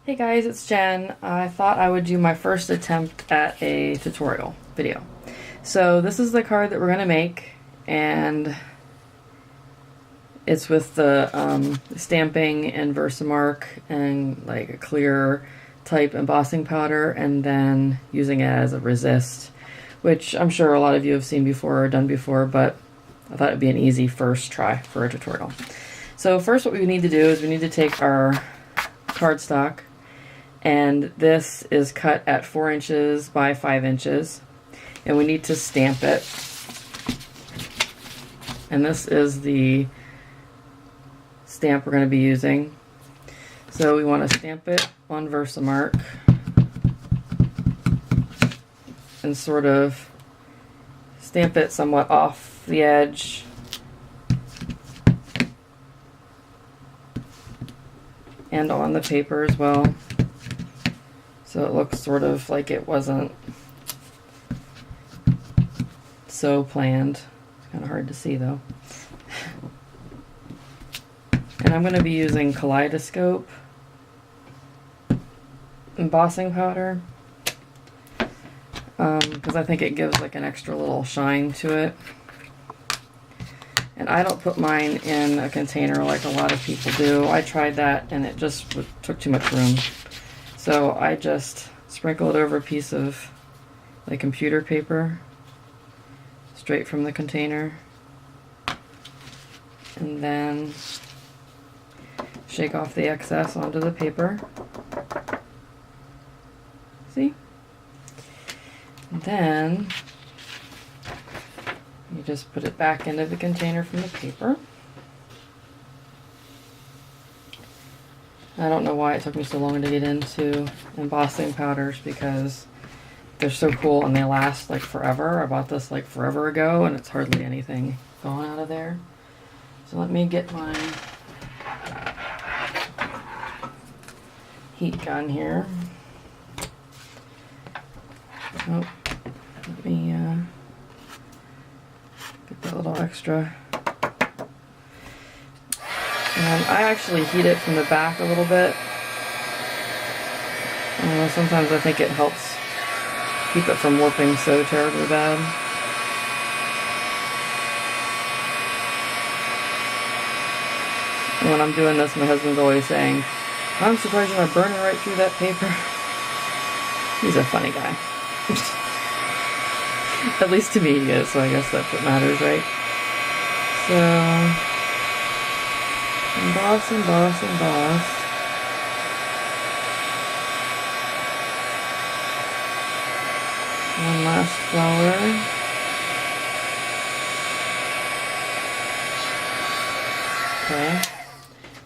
Hey guys, it's Jen. I thought I would do my first attempt at a tutorial video. So this is the card that we're going to make, and it's with the stamping and Versamark and like a clear type embossing powder, and then using it as a resist, which I'm sure a lot of you have seen before or done before, but I thought it'd be an easy first try for a tutorial. So first what we need to do is we need to take our cardstock, and this is cut at 4 inches by 5 inches, and we need to stamp it. And this is the stamp we're going to be using. So we want to stamp it on Versamark and sort of stamp it somewhat off the edge and on the paper as well, so it looks sort of like it wasn't so planned. It's kind of hard to see though. And I'm going to be using Kaleidoscope embossing powder because I think it gives like an extra little shine to it. And I don't put mine in a container like a lot of people do. I tried that and it just took too much room. So I just sprinkle it over a piece of like computer paper straight from the container, and then shake off the excess onto the paper. See? And then you just put it back into the container from the paper. I don't know why it took me so long to get into embossing powders, because they're so cool and they last like forever. I bought this like forever ago and it's hardly anything going out of there. So let me get my heat gun here. Oh, let me get that little extra. I actually heat it from the back a little bit. Sometimes I think it helps keep it from warping so terribly bad. And when I'm doing this, my husband's always saying, "I'm surprised you're not burning right through that paper." He's a funny guy. At least to me he is, so I guess that's what matters, right? So emboss, emboss, emboss. One last flower. Okay.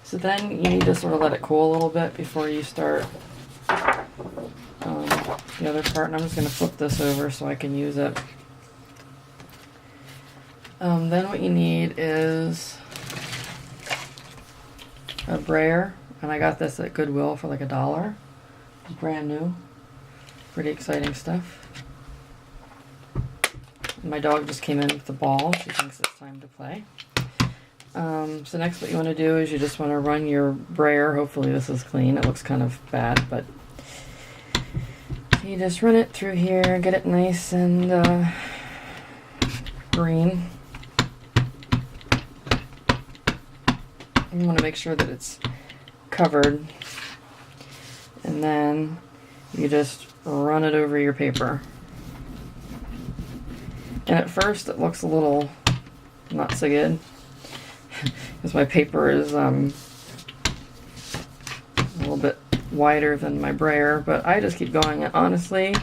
So then you need to sort of let it cool a little bit before you start the other part. And I'm just going to flip this over so I can use it. Then what you need is a brayer, and I got this at Goodwill for like $1. Brand new. Pretty exciting stuff. And my dog just came in with the ball. She thinks it's time to play. So next what you want to do is you just want to run your brayer. Hopefully this is clean. It looks kind of bad, but you just run it through here, get it nice and green. You want to make sure that it's covered, and then you just run it over your paper. And at first it looks a little not so good because my paper is a little bit wider than my brayer, but I just keep going. And honestly,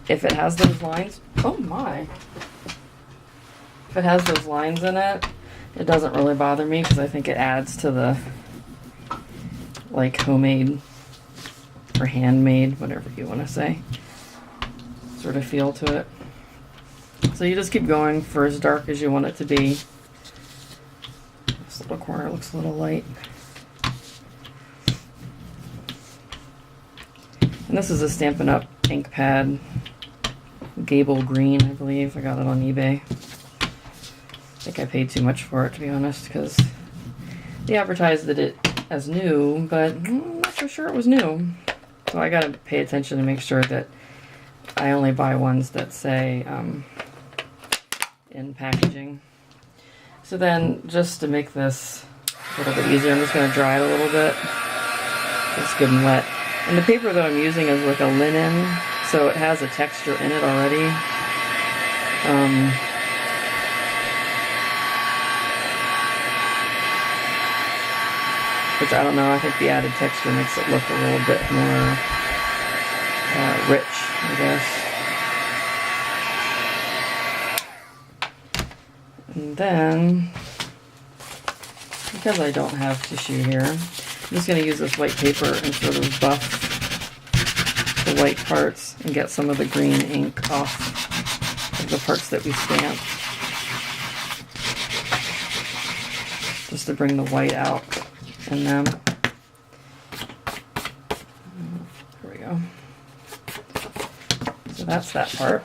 if it has those lines, oh my, if it has those lines in it, it doesn't really bother me because I think it adds to the like homemade or handmade, whatever you want to say, sort of feel to it. So you just keep going for as dark as you want it to be. This little corner looks a little light. And this is a Stampin' Up! Ink pad, Gable Green, I believe. I got it on eBay. I think I paid too much for it, to be honest, because they advertised it as new, but I'm not so sure it was new. So I gotta pay attention to make sure that I only buy ones that say in packaging. So then, just to make this a little bit easier, I'm just going to dry it a little bit. It's good and wet. And the paper that I'm using is like a linen, so it has a texture in it already. Which I don't know, I think the added texture makes it look a little bit more rich, I guess. And then, because I don't have tissue here, I'm just going to use this white paper and sort of buff the white parts and get some of the green ink off of the parts that we stamped. Just to bring the white out in them. Here we go. So that's that part.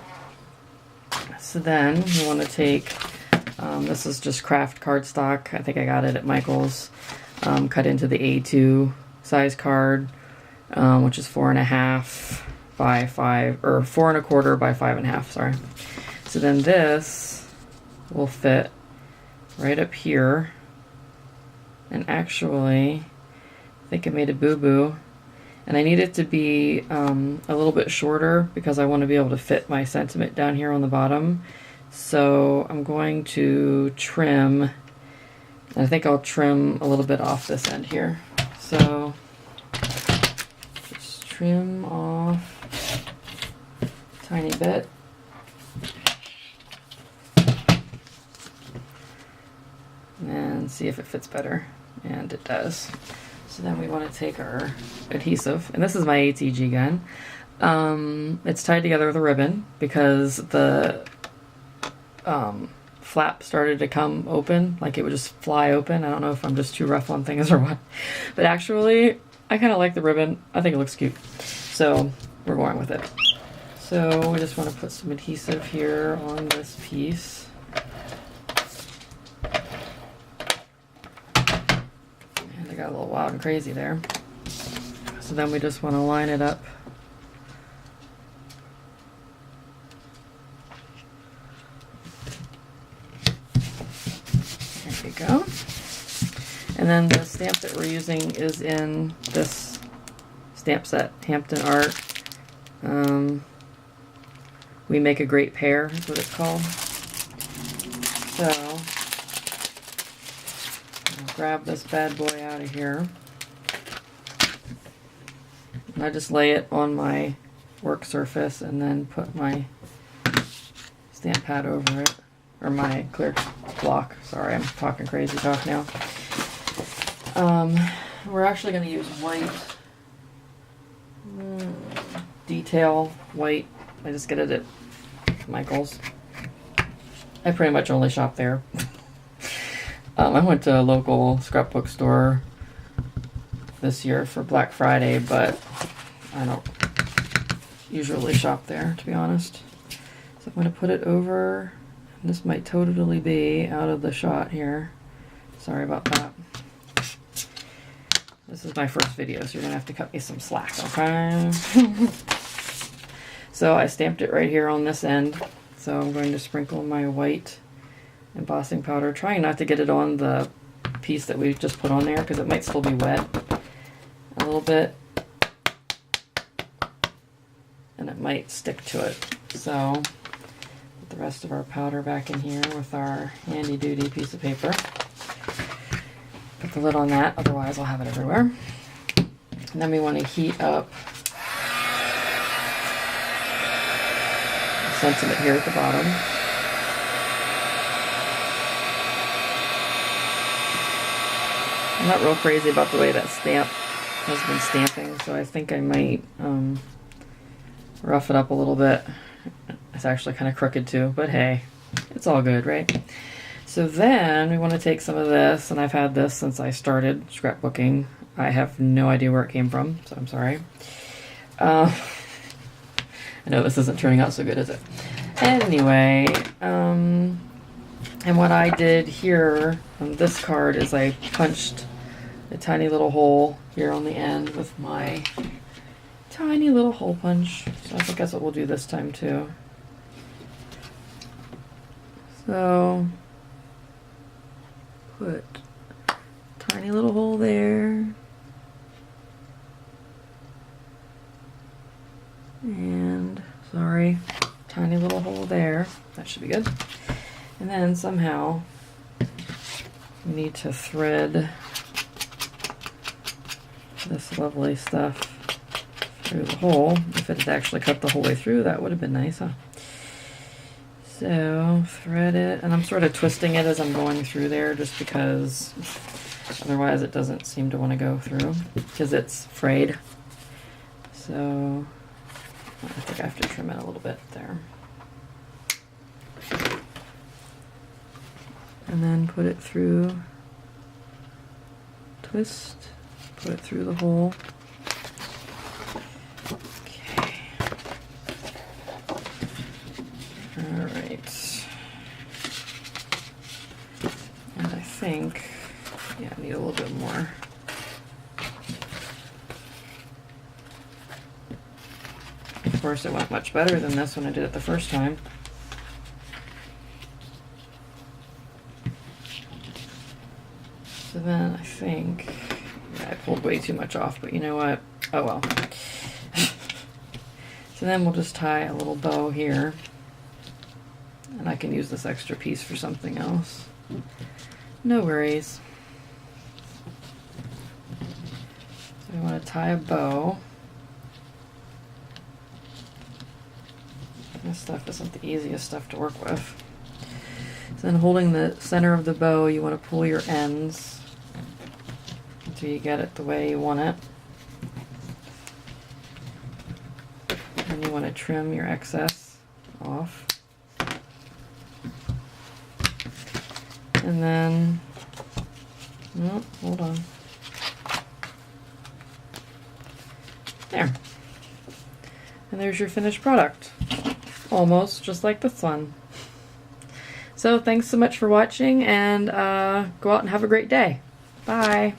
So then we want to take, this is just craft cardstock. I think I got it at Michael's. Cut into the A2 size card, which is 4.5 by 5, or 4 1/4 by 5.5. Sorry. So then this will fit right up here. And actually, I think I made a boo-boo. And I need it to be a little bit shorter because I want to be able to fit my sentiment down here on the bottom. So I'm going to trim, I think I'll trim a little bit off this end here. So just trim off a tiny bit. And see if it fits better. And it does. So then we want to take our adhesive, and this is my ATG gun. It's tied together with a ribbon because the flap started to come open, like it would just fly open. I don't know if I'm just too rough on things or what, but actually I kind of like the ribbon. I think it looks cute, so we're going with it. So we just want to put some adhesive here on this piece. And I got a little wild and crazy there. So then we just want to line it up. There we go. And then the stamp that we're using is in this stamp set, Hampton Art. We Make a Great Pair is what it's called. So, I'll grab this bad boy out of here. And I just lay it on my work surface and then put my stamp pad over it. Or my clear block. Sorry, I'm talking crazy talk now. We're actually going to use white. Detail white. I just get it at Michael's. I pretty much only shop there. I went to a local scrapbook store this year for Black Friday, but I don't usually shop there, to be honest. So I'm going to put it over. This might totally be out of the shot here. Sorry about that. This is my first video, so you're going to have to cut me some slack, okay? So I stamped it right here on this end. So I'm going to sprinkle my white embossing powder, trying not to get it on the piece that we just put on there because it might still be wet a little bit. And it might stick to it. So put the rest of our powder back in here with our handy duty piece of paper. Put the lid on that, otherwise I'll have it everywhere. And then we want to heat up the sentiment here at the bottom. I'm not real crazy about the way that stamp has been stamping, so I think I might rough it up a little bit. It's actually kind of crooked too, but hey, it's all good, right? So then we want to take some of this, and I've had this since I started scrapbooking. I have no idea where it came from, so I'm sorry. I know this isn't turning out so good, is it? Anyway, and what I did here on this card is I punched a tiny little hole here on the end with my tiny little hole punch. So I think that's what we'll do this time too. So put tiny little hole there. And, sorry, tiny little hole there. That should be good. And then somehow we need to thread this lovely stuff through the hole. If it had actually cut the whole way through, that would have been nice, huh? So, thread it, and I'm sort of twisting it as I'm going through there just because otherwise it doesn't seem to want to go through because it's frayed. So, I think I have to trim it a little bit there. And then put it through, twist, put it through the hole. Okay. Alright. And I think, yeah, I need a little bit more. Of course, it went much better than this when I did it the first time. So then I think, yeah, I pulled way too much off, but you know what? Oh well. So then we'll just tie a little bow here. And I can use this extra piece for something else. No worries. So we want to tie a bow. This stuff isn't the easiest stuff to work with. So then holding the center of the bow, you want to pull your ends until you get it the way you want it. And you want to trim your excess off. And then, oh, hold on. There. And there's your finished product. Almost just like this one. So thanks so much for watching, and go out and have a great day. Bye.